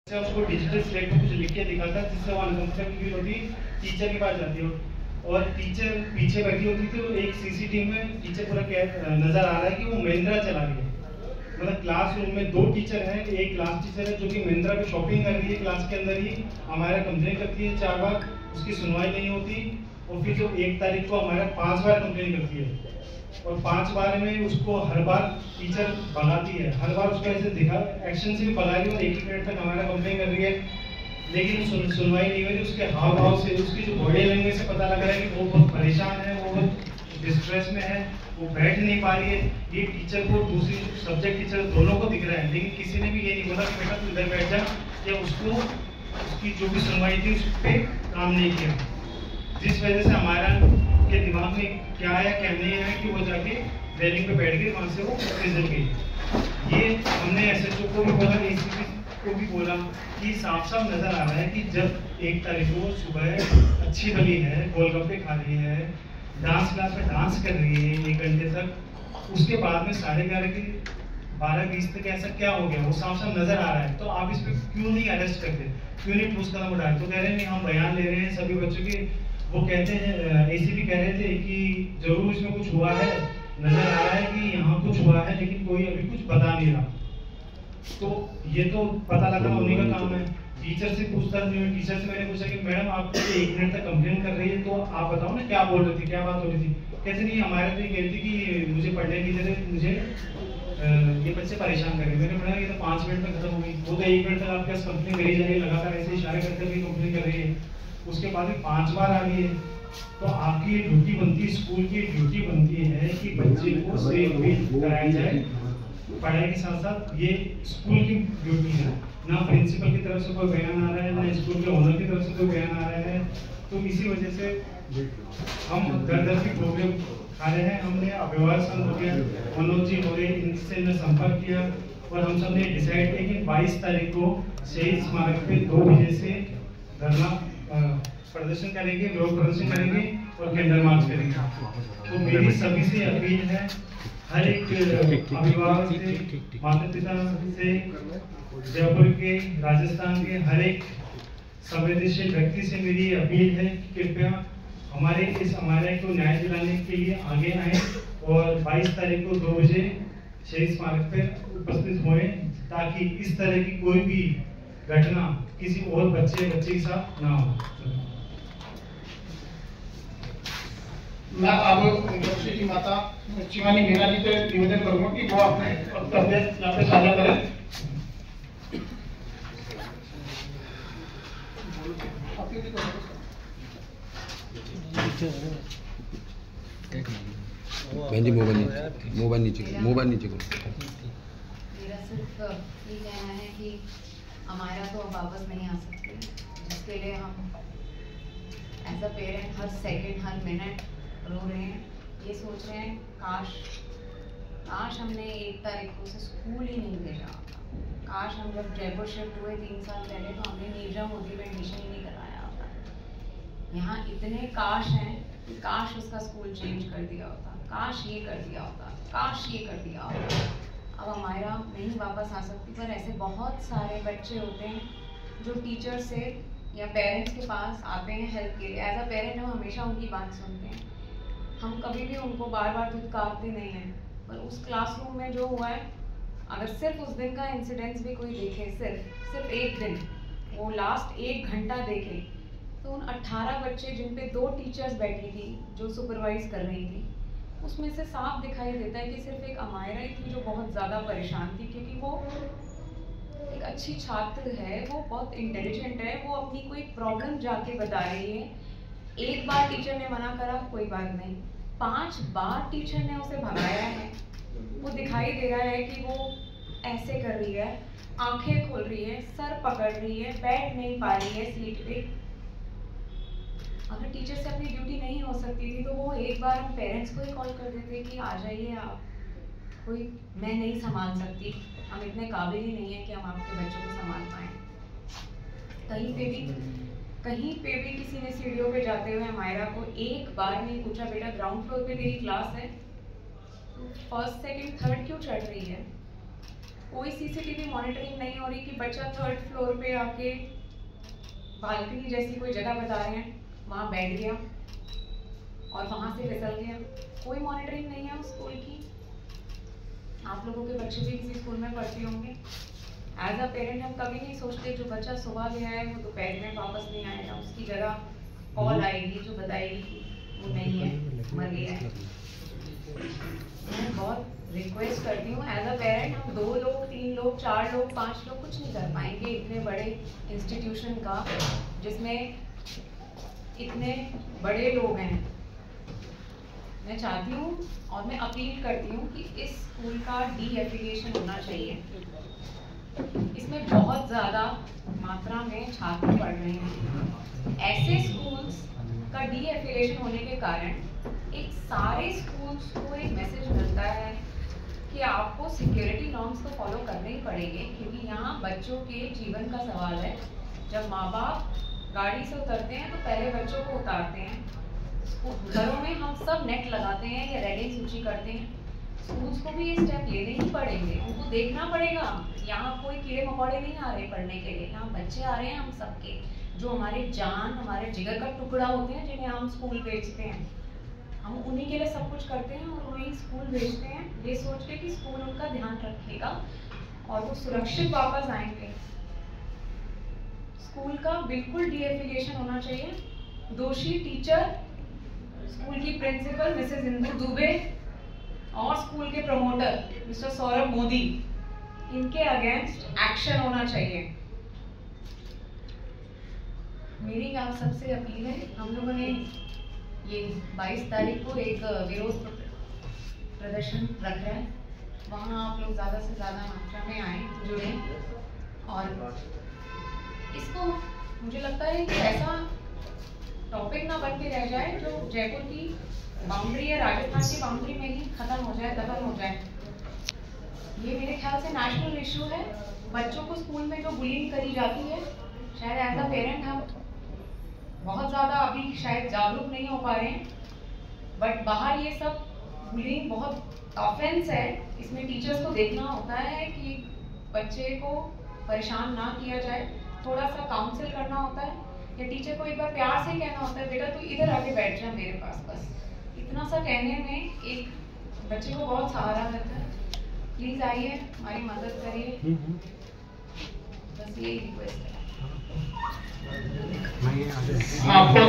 से उसको digital slate में कुछ लिख के दिखाता है जिससे वो अनकंफर्टेबल फील होती, टीचर के पास जाती हो और टीचर पीछे बैठी होती थी। तो एक सीसीटीवी में टीचर पूरा नजर आ रहा है कि वो महिंद्रा चला रही है। मतलब क्लासरूम में दो टीचर हैं, एक क्लास टीचर है जो कि महिंद्रा पे शॉपिंग कर रही है क्लास के अंदर ही, हमारा कंप्लेन करती है 4 बार, उसकी सुनवाई नहीं होती। और फिर जो 1 तारीख को हमारा 5 बार कंप्लेन करती है और 5 बार में उसको हर बार टीचर भगाती है, हर बार उसको ऐसे दिखा एक्शन से भी भगा रही है और 1 मिनट तक हमारा कंप्लेन कर रही है, लेकिन सुनवाई नहीं हो रही। उसके हाव भाव से, उसकी जो बॉडी लैंग्वेज से पता लग रहा है कि वो बहुत परेशान है, वो बहुत डिस्ट्रेस में है, वो बैठ नहीं पा रही है। ये टीचर को, दूसरी सब्जेक्ट टीचर दोनों को दिख रहा है, लेकिन किसी ने भी ये नहीं बोला कि बेटा तू इधर बैठ जा, या उसको उसकी जो भी सुनवाई थी उस पर काम नहीं किया। जिस वजह से हमारा के दिमाग में क्या आया क्या नहीं आया कि वो जाके रेलिंग पे बैठ गई, वहाँ से वो फिसल गई। ये हमने एसएचओ को भी बोला, एसीपी को भी बोला कि साफ साफ नजर आ रहा है कि जब 1 तारीख को सुबह अच्छी भली है, गोलगप्पे खा रही है, डांस क्लास में डांस कर रही है 1 घंटे तक, उसके बाद में 11:30 के 12:20 तक ऐसा क्या हो गया, वो साफ साफ नजर आ रहा है। तो आप इस पर क्यों नहीं अरेस्ट करते, क्यों नहीं ठोस कदम उठाते? तो कह रहे हैं नहीं, हम बयान ले रहे हैं सभी बच्चों के। वो कहते हैं, एसीपी कह रहे थे कि जरूर इसमें कुछ हुआ है, नजर आ रहा है कि यहाँ कुछ हुआ है, लेकिन कोई अभी कुछ बता नहीं रहा। तो ये तो पता लगा उन्हीं का काम है। टीचर से पूछताछ नहीं हुई। टीचर से मैंने पूछा कि मैडम आप 1 मिनट तक कंप्लेन कर रही है, तो आप बताओ ना क्या बोल रही थी, क्या बात हो रही थी? कहते नहीं, हमारे तो ये कहती थी कि मुझे पढ़ने की जगह मुझे ये बच्चे परेशान कर रहे। मैंने पढ़ा ये तो 5 मिनट में खत्म हो गई, वो तो 1 मिनट तक आपके पास कंप्लेन करी जा रही है, लगातार ऐसे इशारे करते हुए कंप्लेन कर रही है, उसके बाद भी 5 बार आ गई है। तो आपकी ये ड्यूटी बनती है, स्कूल की ड्यूटी बनती है कि बच्चे को सेफ भी कराया जाए पढ़ाई के साथ साथ। ये स्कूल की ड्यूटी है, ना प्रिंसिपल की तरफ से कोई बयान आ रहा है, ना स्कूल के ओनर की तरफ से कोई बयान आ रहा है। तो इसी वजह से हम दर की प्रॉब्लम खा रहे हैं। हमने अभिभावक संघ हो गया, मनोज जी हो गए, इनसे मैं संपर्क किया और हम सब ने डिसाइड किया कि 22 तारीख को शहीद स्मारक पे 2 बजे से धरना प्रदर्शन करेंगे, विरोध प्रदर्शन करेंगे और कैंडल मार्च करेंगे। तो मेरी सभी से अपील है, हर एक अभिभावक से, माता पिता से, जयपुर के, राजस्थान के हर एक संवेदनशील व्यक्ति से मेरी अपील है कि कृपया हमारे इस अमानय को न्याय दिलाने के लिए आगे आए और 22 तारीख को 2 बजे शहीद स्मारक पर उपस्थित होएं, ताकि इस तरह की कोई भी घटना किसी और बच्चे के साथ ना हो। मैं अब की माता शिवानी मीरा जी से निवेदन करूंगा कि वो अपने वक्तव्य यहाँ पे साझा करें। मोबाइल नीचे करो। मेरा सिर्फ ये कहना है कि हमारा तो वापस नहीं आ सकते, जिसके लिए हम एज अ पेरेंट हर सेकंड हर मिनट रो रहे हैं। ये सोच रहे हैं काश हमने 1 तारीख को से स्कूल ही नहीं भेजा होता। काश हम जब जयपुर शिफ्ट हुए 3 साल पहले तो हमने नीरजा मोदी में एडमिशन ही नहीं करवाया होता। यहाँ इतने काश हैं कि काश उसका स्कूल चेंज कर दिया होता, काश ये कर दिया होता, काश ये कर दिया होता। अब हमारा नहीं वापस आ सकती, पर ऐसे बहुत सारे बच्चे होते हैं जो टीचर से या पेरेंट्स के पास आते हैं हेल्प के लिए। एज अ पेरेंट हम हमेशा उनकी बात सुनते हैं, हम कभी भी उनको बार बार धुतकारते नहीं हैं। पर उस क्लासरूम में जो हुआ है, अगर सिर्फ उस दिन का इंसिडेंस भी कोई देखे, सिर्फ 1 दिन, वो लास्ट 1 घंटा देखे, तो उन 18 बच्चे जिन पे 2 टीचर्स बैठी थी जो सुपरवाइज कर रही थी, उसमें से साफ दिखाई देता है कि सिर्फ एक अमायरा ही थी जो बहुत ज़्यादा परेशान थी, क्योंकि वो एक अच्छी छात्र है, वो बहुत इंटेलिजेंट है, वो अपनी कोई प्रॉब्लम जाके बता रही है। 1 बार टीचर ने मना करा, कोई बात नहीं, 5 बार टीचर ने उसे भगाया है। वो दिखाई दे रहा है कि वो ऐसे कर रही है, आंखें खोल रही है, सर पकड़ रही है, बैठ नहीं पा रही है सीट पे। अगर टीचर से अपनी ड्यूटी नहीं हो सकती थी तो वो 1 बार हम पेरेंट्स को ही कॉल कर देते कि आ जाइए आप, कोई मैं नहीं संभाल सकती, हम इतने काबिल ही नहीं है कि हम आपके बच्चों को संभाल पाएँ। कहीं पे भी किसी ने सीढ़ियों पे जाते हुए मायरा को 1 बार नहीं पूछा, बेटा ग्राउंड फ्लोर पे तेरी क्लास है, फर्स्ट सेकंड थर्ड क्यों चढ़ रही है? कोई सीसीटीवी मॉनिटरिंग नहीं हो रही कि बच्चा 3rd फ्लोर पे आके बालकनी जैसी कोई जगह बता रहे हैं वहाँ बैठ गया और वहाँ से फिसल गया। कोई मॉनिटरिंग नहीं है उस स्कूल की। आप लोगों के बच्चे भी किसी स्कूल में पढ़ते होंगे। एज अ पेरेंट हम कभी नहीं सोचते जो बच्चा सुबह गया है वो दोपहर में वापस नहीं आएगा, उसकी जगह कॉल आएगी जो बताएगी कि वो नहीं है, मर गया है। मैं बहुत रिक्वेस्ट करती हूँ एज अ पेरेंट, हम 2 लोग 3 लोग 4 लोग 5 लोग कुछ नहीं कर पाएंगे इतने बड़े इंस्टीट्यूशन का जिसमें इतने बड़े लोग हैं। मैं चाहती हूँ और मैं अपील करती हूँ कि इस स्कूल का डी-एफिलिएशन होना चाहिए। इसमें बहुत ज़्यादा मात्रा में छात्र पढ़ रहे हैं। ऐसे स्कूल्स का डी-एफिलिएशन होने के कारण एक सारे स्कूल्स को एक मैसेज मिलता है कि आपको सिक्योरिटी नॉर्म्स को फॉलो करने ही पड़ेंगे, क्योंकि यहाँ बच्चों के जीवन का सवाल है। जब माँ बाप गाड़ी से उतरते हैं तो पहले बच्चों को उतारते हैं। घरों में हम सब नेट लगाते हैं या रेडिंग सूची करते हैं। स्कूल्स को भी ये स्टेप लेने ही पड़ेंगे, उनको देखना पड़ेगा यहाँ कोई कीड़े मकोड़े नहीं आ रहे पढ़ने के लिए, यहाँ बच्चे आ रहे हैं हम सबके, जो हमारे जान हमारे जिगर का टुकड़ा होते हैं, जिन्हें हम स्कूल भेजते हैं। हम उन्हीं के लिए सब कुछ करते हैं और उन्हें स्कूल भेजते हैं ये सोच के कि स्कूल उनका ध्यान रखेगा और वो सुरक्षित वापस आएंगे। स्कूल का बिल्कुल डी-एफिलिएशन होना चाहिए। दोषी टीचर, स्कूल की प्रिंसिपल मिसेस इंदु दुबे और स्कूल के प्रमोटर मिस्टर सौरभ मोदी, इनके अगेंस्ट एक्शन होना चाहिए। मेरी आप सबसे अपील है, हम लोगों ने ये 22 तारीख को एक विरोध प्रदर्शन रख रहा है, वहाँ आप लोग ज़्यादा से ज़्यादा मात्रा में आए, जुड़े। और इसको मुझे लगता है कि ऐसा टॉपिक ना बन के रह जाए जो जयपुर की बाउंड्री या राजस्थान की बाउंड्री में ही खत्म हो जाए, दफन हो जाए। ये मेरे ख्याल से नेशनल इशू है। बच्चों को स्कूल में जो बुलिंग करी जाती है, शायद एज अ पेरेंट हम बहुत ज़्यादा अभी शायद जागरूक नहीं हो पा रहे हैं, बट बाहर ये सब बुलिंग बहुत ऑफेंस है। इसमें टीचर्स को देखना होता है कि बच्चे को परेशान ना किया जाए, थोड़ा सा काउंसिल करना होता है, या टीचर को एक बार प्यार से कहना होता है, बेटा तू इधर आके बैठ जा मेरे पास। बस इतना सा कहने में एक बच्चे को बहुत सहारा मिलता है। प्लीज आइए, हमारी मदद करिए, बस यही रिक्वेस्ट है। आपको